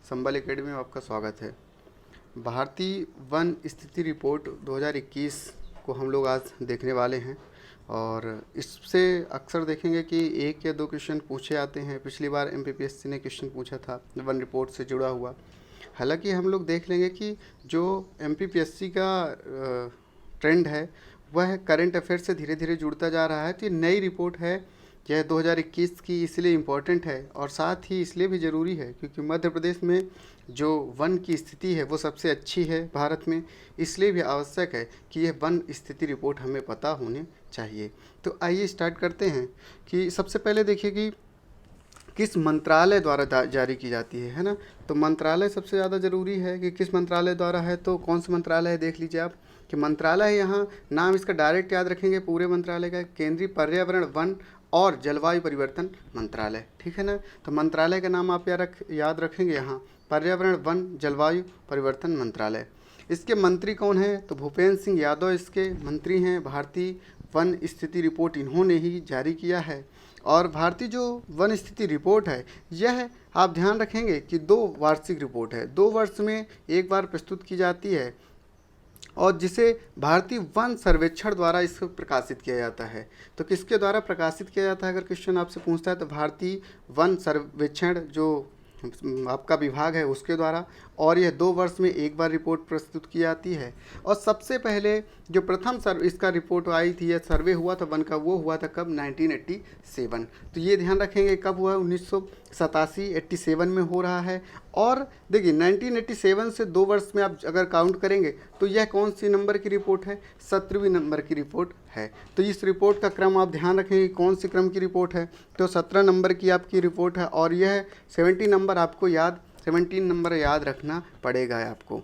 संबल academy में आपका स्वागत है। भारतीय वन स्थिति रिपोर्ट 2021 को हम लोग आज देखने वाले हैं और इससे अक्सर देखेंगे कि एक या दो क्वेश्चन पूछे आते हैं। पिछली बार एमपीपीएससी ने क्वेश्चन पूछा था वन रिपोर्ट से जुड़ा हुआ। हालांकि हम लोग देख लेंगे कि जो एमपीपीएससी का ट्रेंड है वह करंट अफेयर से धीरे धीरे जुड़ता जा रहा है। तो ये नई रिपोर्ट है, यह 2021 की, इसलिए इम्पॉर्टेंट है और साथ ही इसलिए भी ज़रूरी है क्योंकि मध्य प्रदेश में जो वन की स्थिति है वो सबसे अच्छी है भारत में। इसलिए भी आवश्यक है कि यह वन स्थिति रिपोर्ट हमें पता होनी चाहिए। तो आइए स्टार्ट करते हैं कि सबसे पहले देखिए कि किस मंत्रालय द्वारा जारी की जाती है ना। तो मंत्रालय सबसे ज़्यादा ज़रूरी है कि किस मंत्रालय द्वारा है। तो कौन सा मंत्रालय है देख लीजिए आप कि मंत्रालय है, यहाँ नाम इसका डायरेक्ट याद रखेंगे पूरे मंत्रालय का, केंद्रीय पर्यावरण वन और जलवायु परिवर्तन मंत्रालय। ठीक है ना। तो मंत्रालय का नाम आप याद रखेंगे यहाँ, पर्यावरण वन जलवायु परिवर्तन मंत्रालय। इसके मंत्री कौन हैं? तो भूपेंद्र सिंह यादव इसके मंत्री हैं। भारतीय वन स्थिति रिपोर्ट इन्होंने ही जारी किया है। और भारतीय जो वन स्थिति रिपोर्ट है यह आप ध्यान रखेंगे कि 2 वार्षिक रिपोर्ट है, 2 वर्ष में एक बार प्रस्तुत की जाती है और जिसे भारतीय वन सर्वेक्षण द्वारा इसको प्रकाशित किया जाता है। तो किसके द्वारा प्रकाशित किया जाता है अगर क्वेश्चन आपसे पूछता है तो भारतीय वन सर्वेक्षण जो आपका विभाग है उसके द्वारा, और यह 2 वर्ष में एक बार रिपोर्ट प्रस्तुत की जाती है। और सबसे पहले जो प्रथम इसका रिपोर्ट आई थी या सर्वे हुआ था वन का, वो हुआ था कब? 1987। तो ये ध्यान रखेंगे कब हुआ? 1987 में हो रहा है। और देखिए 1987 से 2 वर्ष में आप अगर काउंट करेंगे तो यह कौन सी नंबर की रिपोर्ट है? 17वीं नंबर की रिपोर्ट है। तो इस रिपोर्ट का क्रम आप ध्यान रखेंगे कौन सी क्रम की रिपोर्ट है। तो 17 नंबर की आपकी रिपोर्ट है और यह 17 नंबर याद रखना पड़ेगा आपको।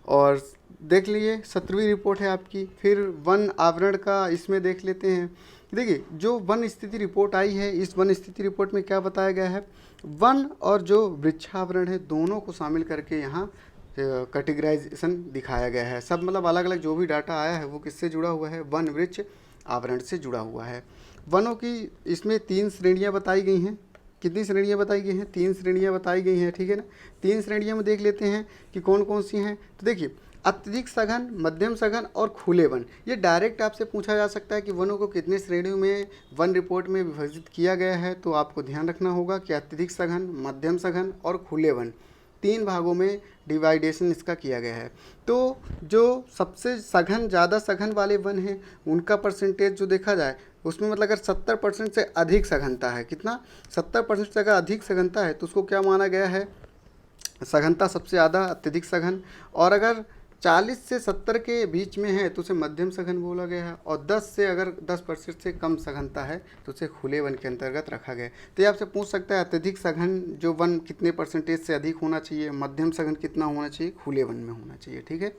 और देख लीजिए 17वीं रिपोर्ट है आपकी। फिर वन आवरण का इसमें देख लेते हैं। देखिए जो वन स्थिति रिपोर्ट आई है, इस वन स्थिति रिपोर्ट में क्या बताया गया है? वन और जो वृक्षावरण है दोनों को शामिल करके यहाँ कैटेगराइजेशन दिखाया गया है। सब मतलब अलग अलग जो भी डाटा आया है वो किससे जुड़ा हुआ है? वन वृक्ष आवरण से जुड़ा हुआ है। वनों की इसमें 3 श्रेणियाँ बताई गई हैं। कितनी श्रेणियाँ बताई गई हैं? 3 श्रेणियाँ बताई गई हैं। ठीक है ना। 3 श्रेणियों में देख लेते हैं कि कौन कौन सी हैं। तो देखिए अत्यधिक सघन, मध्यम सघन और खुले वन। ये डायरेक्ट आपसे पूछा जा सकता है कि वनों को कितने श्रेणियों में वन रिपोर्ट में विभाजित किया गया है। तो आपको ध्यान रखना होगा कि अत्यधिक सघन, मध्यम सघन और खुले वन 3 भागों में डिवाइडेशन इसका किया गया है। तो जो सबसे सघन, ज़्यादा सघन वाले वन हैं उनका परसेंटेज जो देखा जाए उसमें मतलब अगर 70% से अधिक सघनता है, कितना? 70% से अगर अधिक सघनता है तो उसको क्या माना गया है? सघनता सबसे ज़्यादा अत्यधिक सघन। और अगर 40 से 70 के बीच में है तो उसे मध्यम सघन बोला गया है। और 10% से कम सघनता है तो उसे खुले वन के अंतर्गत रखा गया है। तो ये आपसे पूछ सकता है अत्यधिक सघन जो वन कितने परसेंटेज से अधिक होना चाहिए, मध्यम सघन कितना होना चाहिए, खुले वन में होना चाहिए। ठीक है।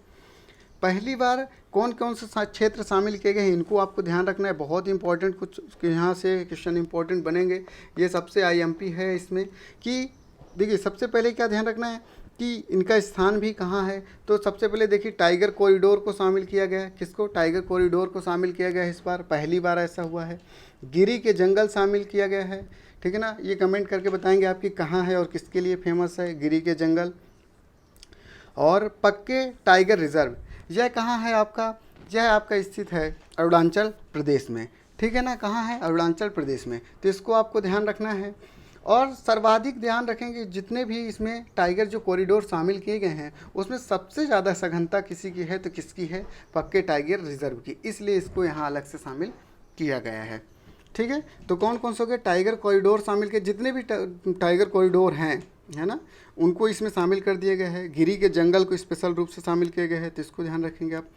पहली बार कौन कौन से क्षेत्र शामिल किए गए हैं इनको आपको ध्यान रखना है। बहुत इंपॉर्टेंट कुछ यहाँ से क्वेश्चन इंपॉर्टेंट बनेंगे। ये सबसे आईएमपी है इसमें कि देखिए सबसे पहले क्या ध्यान रखना है कि इनका स्थान भी कहाँ है। तो सबसे पहले देखिए टाइगर कॉरिडोर को शामिल किया गया है। किसको? टाइगर कॉरिडोर को शामिल किया गया है। इस बार पहली बार ऐसा हुआ है। गिरी के जंगल शामिल किया गया है। ठीक है ना। ये कमेंट करके बताएंगे आपकी कहाँ है और किसके लिए फेमस है गिरी के जंगल। और पक्के टाइगर रिजर्व यह कहाँ है आपका? यह आपका स्थित है अरुणाचल प्रदेश में। ठीक है ना। कहाँ है? अरुणाचल प्रदेश में। तो इसको आपको ध्यान रखना है। और सर्वाधिक ध्यान रखेंगे जितने भी इसमें टाइगर जो कॉरिडोर शामिल किए गए हैं उसमें सबसे ज़्यादा सघनता किसी की है तो किसकी है? पक्के टाइगर रिजर्व की। इसलिए इसको यहाँ अलग से शामिल किया गया है। ठीक है। तो कौन कौन से हो गए? टाइगर कॉरिडोर शामिल किए, जितने भी टाइगर कॉरिडोर हैं है ना उनको इसमें शामिल कर दिए गए हैं। गिरी के जंगल को स्पेशल रूप से शामिल किए गए हैं। तो इसको ध्यान रखेंगे आप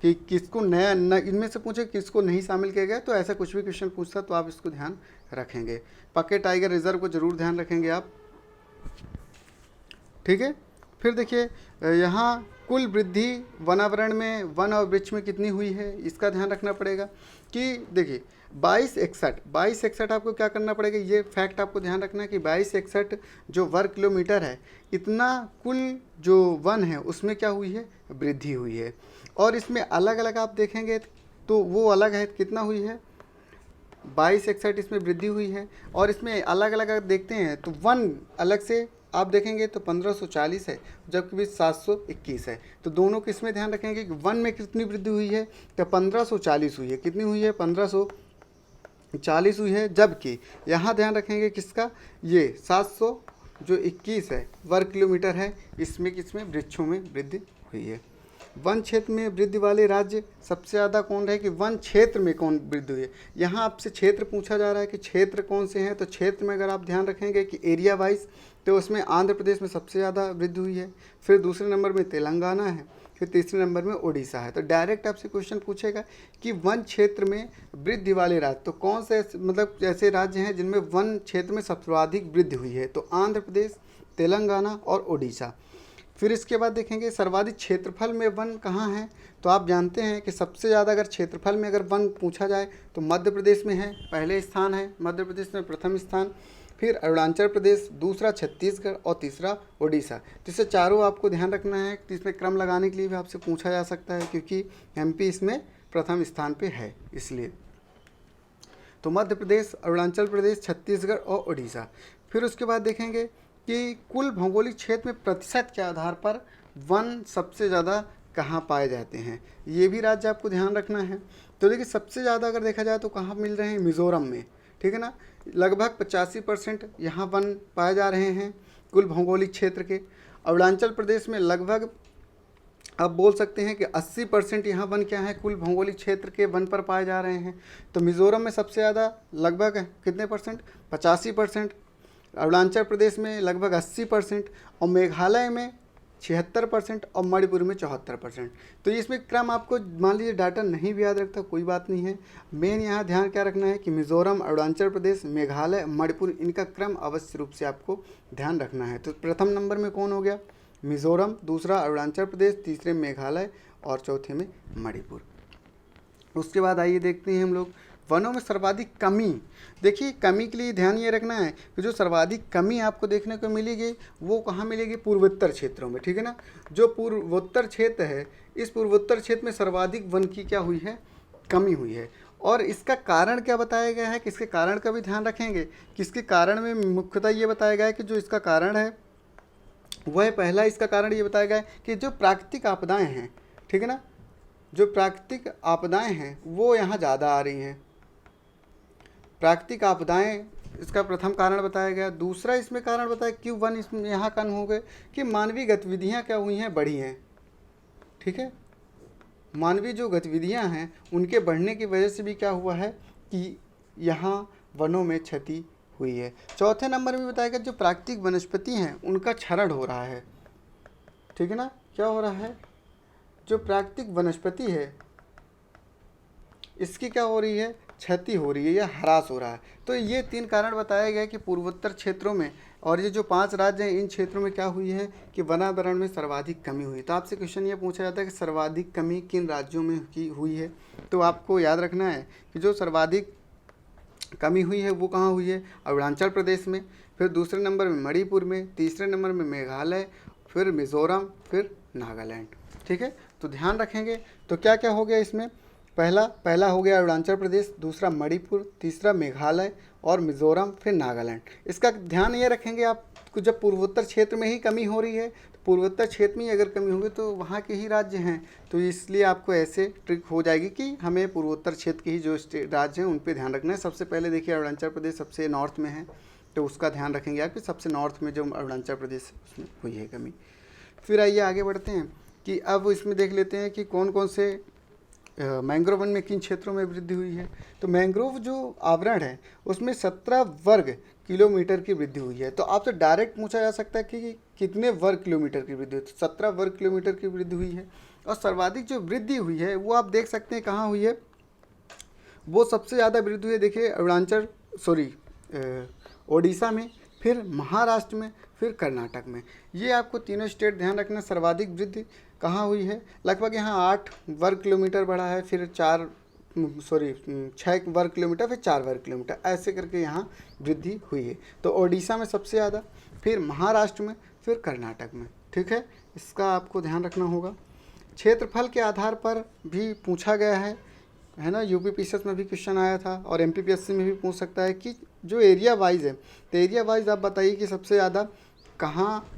कि किसको नया इनमें से पूछे किसको नहीं शामिल किया गया। तो ऐसा कुछ भी क्वेश्चन पूछता तो आप इसको ध्यान रखेंगे। पक्के टाइगर रिजर्व को जरूर ध्यान रखेंगे आप। ठीक है। फिर देखिए यहाँ कुल वृद्धि वनावरण में, वन और वृक्ष में कितनी हुई है इसका ध्यान रखना पड़ेगा। कि देखिए 2261 आपको क्या करना पड़ेगा, ये फैक्ट आपको ध्यान रखना है कि 2261 जो वर्ग किलोमीटर है इतना कुल जो वन है उसमें क्या हुई है? वृद्धि हुई है। और इसमें अलग अलग आप देखेंगे तो वो अलग है, कितना हुई है? 2261 इसमें वृद्धि हुई है। और इसमें अलग अलग अगर देखते हैं तो वन अलग से आप देखेंगे तो 1540 है, जबकि 721 है। तो दोनों किस में ध्यान रखेंगे कि वन में कितनी वृद्धि हुई है, तो 1540 हुई है। कितनी हुई है, 1540 हुई है। जबकि यहाँ ध्यान रखेंगे किसका, ये 721 है वर्ग किलोमीटर है, इसमें किसमें, वृक्षों में वृद्धि हुई है। वन क्षेत्र में वृद्धि वाले राज्य सबसे ज़्यादा कौन रहे, कि वन क्षेत्र में कौन वृद्धि हुई है। यहाँ आपसे क्षेत्र पूछा जा रहा है कि क्षेत्र कौन से हैं, तो क्षेत्र में अगर आप ध्यान रखेंगे कि एरिया वाइज, तो उसमें आंध्र प्रदेश में सबसे ज़्यादा वृद्धि हुई है, फिर दूसरे नंबर में तेलंगाना है, फिर तीसरे नंबर में उड़ीसा है। तो डायरेक्ट आपसे क्वेश्चन पूछेगा कि वन क्षेत्र में वृद्धि वाले राज्य, तो कौन से मतलब ऐसे राज्य हैं जिनमें वन क्षेत्र में सर्वाधिक वृद्धि हुई है, तो आंध्र प्रदेश, तेलंगाना और उड़ीसा। फिर इसके बाद देखेंगे सर्वाधिक क्षेत्रफल में वन कहाँ है, तो आप जानते हैं कि सबसे ज़्यादा अगर क्षेत्रफल में अगर वन पूछा जाए तो मध्य प्रदेश में है, पहले स्थान है मध्य प्रदेश में, प्रथम स्थान, फिर अरुणाचल प्रदेश, दूसरा छत्तीसगढ़ और तीसरा उड़ीसा। तो इससे चारों आपको ध्यान रखना है, तो इसमें क्रम लगाने के लिए भी आपसे पूछा जा सकता है, क्योंकि एमपी इसमें प्रथम स्थान पे है इसलिए। तो मध्य प्रदेश, अरुणाचल प्रदेश, छत्तीसगढ़ और उड़ीसा। फिर उसके बाद देखेंगे कि कुल भौगोलिक क्षेत्र में प्रतिशत के आधार पर वन सबसे ज़्यादा कहाँ पाए जाते हैं, ये भी राज्य आपको ध्यान रखना है। तो देखिए सबसे ज़्यादा अगर देखा जाए तो कहाँ मिल रहे हैं, मिज़ोरम में, ठीक है ना, लगभग 85% यहाँ वन पाए जा रहे हैं कुल भौगोलिक क्षेत्र के। अरुणाचल प्रदेश में लगभग आप बोल सकते हैं कि 80% यहाँ वन क्या है, कुल भौगोलिक क्षेत्र के वन पर पाए जा रहे हैं। तो मिज़ोरम में सबसे ज़्यादा लगभग कितने परसेंट, 85%, अरुणाचल प्रदेश में लगभग 80% और मेघालय में 76% और मणिपुर में 74%। तो इसमें क्रम आपको मान लीजिए डाटा नहीं भी याद रखता कोई बात नहीं है, मेन यहाँ ध्यान क्या रखना है कि मिज़ोरम, अरुणाचल प्रदेश, मेघालय, मणिपुर, इनका क्रम अवश्य रूप से आपको ध्यान रखना है। तो प्रथम नंबर में कौन हो गया, मिज़ोरम, दूसरा अरुणाचल प्रदेश, तीसरे मेघालय और चौथे में मणिपुर। उसके बाद आइए देखते हैं हम लोग वनों में सर्वाधिक कमी। देखिए कमी के लिए ध्यान ये रखना है कि जो सर्वाधिक कमी आपको देखने को मिलेगी वो कहाँ मिलेगी, पूर्वोत्तर क्षेत्रों में, ठीक है ना। जो पूर्वोत्तर क्षेत्र है, इस पूर्वोत्तर क्षेत्र में सर्वाधिक वन की क्या हुई है, कमी हुई है। और इसका कारण क्या बताया गया है, कि इसके कारण का भी ध्यान रखेंगे कि इसके कारण में मुख्यतः ये बताया गया है कि जो इसका कारण है वह पहला इसका कारण ये बताया गया है कि जो प्राकृतिक आपदाएँ हैं, ठीक है ना, जो प्राकृतिक आपदाएँ हैं वो यहाँ ज़्यादा आ रही हैं, प्राकृतिक आपदाएं इसका प्रथम कारण बताया गया। दूसरा इसमें कारण बताया क्यों वन इसमें यहाँ कम हो गए, कि मानवीय गतिविधियाँ क्या हुई हैं, बढ़ी हैं, ठीक है। मानवीय जो गतिविधियाँ हैं उनके बढ़ने की वजह से भी क्या हुआ है कि यहाँ वनों में क्षति हुई है। चौथे नंबर में बताया गया जो प्राकृतिक वनस्पति हैं उनका क्षरण हो रहा है, ठीक है ना, क्या हो रहा है, जो प्राकृतिक वनस्पति है इसकी क्या हो रही है, क्षति हो रही है या ह्रास हो रहा है। तो ये 3 कारण बताए गए कि पूर्वोत्तर क्षेत्रों में और ये जो 5 राज्य हैं इन क्षेत्रों में क्या हुई है कि वनावरण में सर्वाधिक कमी हुई। तो आपसे क्वेश्चन ये पूछा जाता है कि सर्वाधिक कमी किन राज्यों में की हुई है, तो आपको याद रखना है कि जो सर्वाधिक कमी हुई है वो कहाँ हुई है, अरुणाचल प्रदेश में, फिर दूसरे नंबर में मणिपुर में, तीसरे नंबर में मेघालय, फिर मिज़ोरम, फिर नागालैंड, ठीक है। तो ध्यान रखेंगे। तो क्या क्या हो गया इसमें, पहला हो गया अरुणाचल प्रदेश, दूसरा मणिपुर, तीसरा मेघालय और मिज़ोरम, फिर नागालैंड। इसका ध्यान ये रखेंगे आपको, जब पूर्वोत्तर क्षेत्र में ही कमी हो रही है तो पूर्वोत्तर क्षेत्र में ही अगर कमी होगी तो वहाँ के ही राज्य हैं, तो इसलिए आपको ऐसे ट्रिक हो जाएगी कि हमें पूर्वोत्तर क्षेत्र के ही जो राज्य हैं उन पर ध्यान रखना है। सबसे पहले देखिए अरुणाचल प्रदेश सबसे नॉर्थ में है, तो उसका ध्यान रखेंगे आप कि सबसे नॉर्थ में जो अरुणाचल प्रदेश उसमें हुई है कमी। फिर आइए आगे बढ़ते हैं कि अब इसमें देख लेते हैं कि कौन कौन से मैंग्रोव वन में किन क्षेत्रों में वृद्धि हुई है। तो मैंग्रोव जो आवरण है उसमें 17 वर्ग किलोमीटर की वृद्धि हुई है। तो आपसे डायरेक्ट पूछा जा सकता है कि कितने वर्ग किलोमीटर की वृद्धि हुई, तो 17 वर्ग किलोमीटर की वृद्धि हुई है। और सर्वाधिक जो वृद्धि हुई है वो आप देख सकते हैं कहाँ हुई है, वो सबसे ज़्यादा वृद्धि हुई है देखिए उड़ीसा में, फिर महाराष्ट्र में, फिर कर्नाटक में। ये आपको तीनों स्टेट ध्यान रखना। सर्वाधिक वृद्धि कहाँ हुई है, लगभग यहाँ 8 वर्ग किलोमीटर बढ़ा है, फिर 6 वर्ग किलोमीटर, फिर 4 वर्ग किलोमीटर, ऐसे करके यहाँ वृद्धि हुई है। तो ओडिशा में सबसे ज़्यादा, फिर महाराष्ट्र में, फिर कर्नाटक में, ठीक है। इसका आपको ध्यान रखना होगा। क्षेत्रफल के आधार पर भी पूछा गया है ना, यूपीपीएससी में भी क्वेश्चन आया था और एमपीपीएससी में भी पूछ सकता है कि जो एरिया वाइज है, तो एरिया वाइज आप बताइए कि सबसे ज़्यादा कहाँ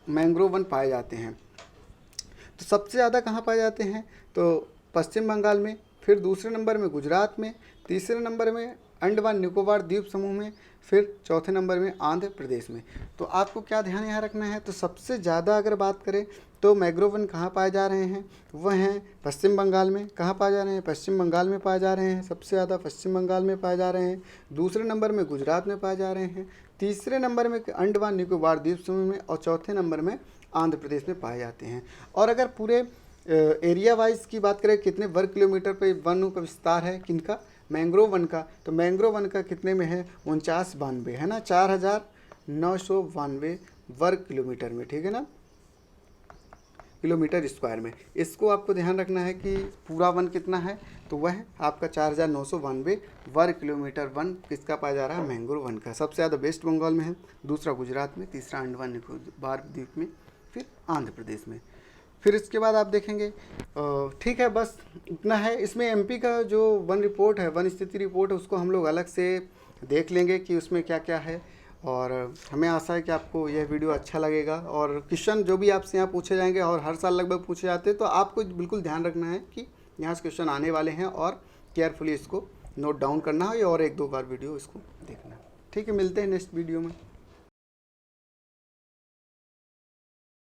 मैंग्रोव वन पाए जाते हैं, तो सबसे ज़्यादा कहाँ पाए जाते हैं, तो पश्चिम बंगाल में, फिर दूसरे नंबर में गुजरात में, तीसरे नंबर में अंडमान निकोबार द्वीप समूह में, फिर चौथे नंबर में आंध्र प्रदेश में। तो आपको क्या ध्यान यहाँ रखना है, तो सबसे ज़्यादा अगर बात करें तो मैंग्रोव वन कहाँ पाए जा रहे हैं, वह हैं पश्चिम बंगाल में। कहाँ पाए जा रहे हैं, पश्चिम बंगाल में पाए जा रहे हैं, सबसे ज़्यादा पश्चिम बंगाल में पाए जा रहे हैं। दूसरे नंबर में गुजरात में पाए जा रहे हैं, तीसरे नंबर में अंडमान निकोबार द्वीप समूह में, और चौथे नंबर में आंध्र प्रदेश में पाए जाते हैं। और अगर पूरे एरिया वाइज की बात करें, कितने वर्ग किलोमीटर पे वनों का विस्तार है, किनका, मैंग्रोव वन का, तो मैंग्रोव वन का कितने में है, 4992 है ना, 4992 वर्ग किलोमीटर में, ठीक है ना, किलोमीटर स्क्वायर में। इसको आपको ध्यान रखना है कि पूरा वन कितना है, तो वह आपका 4992 वर्ग किलोमीटर वन किसका पाया जा रहा है, मैंग्रोव वन का। सबसे ज़्यादा वेस्ट बंगाल में है, दूसरा गुजरात में, तीसरा अंडमान निकोबार द्वीप में, फिर आंध्र प्रदेश में। फिर इसके बाद आप देखेंगे, ठीक है, बस इतना है। इसमें एमपी का जो वन रिपोर्ट है, वन स्थिति रिपोर्ट है, उसको हम लोग अलग से देख लेंगे कि उसमें क्या क्या है। और हमें आशा है कि आपको यह वीडियो अच्छा लगेगा। और क्वेश्चन जो भी आपसे यहाँ पूछे जाएंगे, और हर साल लगभग पूछे जाते हैं, तो आपको बिल्कुल ध्यान रखना है कि यहाँ से क्वेश्चन आने वाले हैं, और केयरफुली इसको नोट डाउन करना है, और एक दो बार वीडियो इसको देखना है। ठीक है, मिलते हैं नेक्स्ट वीडियो में।